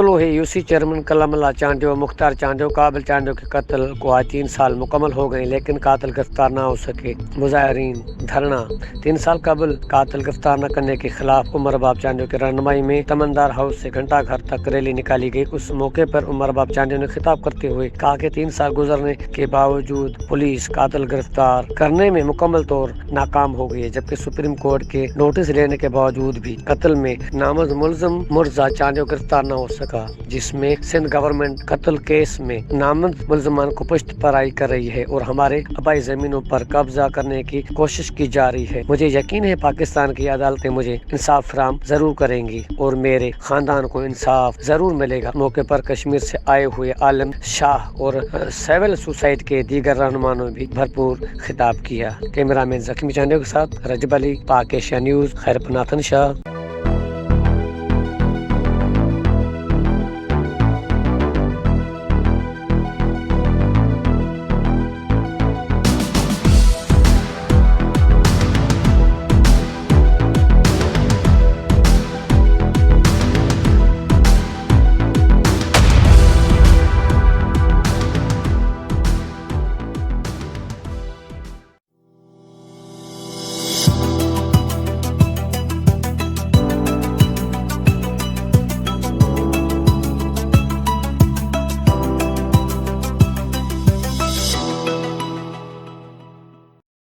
मालूम है UC chairman कलमल्ला Chandio, Mukhtar Chandio, काबिल चांडियो के कत्ल को आज 3 साल मुकम्मल हो गए, लेकिन कातिल गिरफ्तार न हो सके। मुजाहिरीन धरना। 3 साल कबल कातिल गिरफ्तार न करने के खिलाफ उमर बाब चांडियो की रहनुमाई में तमन्दार हाउस से घंटा घर तक रैली निकाली गई। उस मौके पर उमर बाब चांडियो ने खिताब करते हुए कहा कि 3 साल गुजरने के बावजूद पुलिस कातिल गिरफ्तार करने में मुकम्मल तौर नाकाम हो गई है, जबकि सुप्रीम कोर्ट के नोटिस लेने के बावजूद भी कत्ल में नामजद मुलजिम मुर्जा चांडियो गिरफ्तार न हो सका, जिसमें सिंध गवर्नमेंट कत्ल केस में नामजद मुलजमान को पुष्ट पराई कर रही है और हमारे आबाई जमीनों पर कब्जा करने की कोशिश की जा रही है। मुझे यकीन है पाकिस्तान की अदालतें मुझे इंसाफ फराहम जरूर करेंगी और मेरे खानदान को इंसाफ जरूर मिलेगा। मौके पर कश्मीर से आए हुए आलम शाह और सिविल सोसाइटी के दीगर रहनुमाओं ने भी भरपूर खिताब किया। कैमरामैन जख्मी चांडियो के साथ रजब अली, पाक एशिया न्यूज, खैरपनाथन शाह।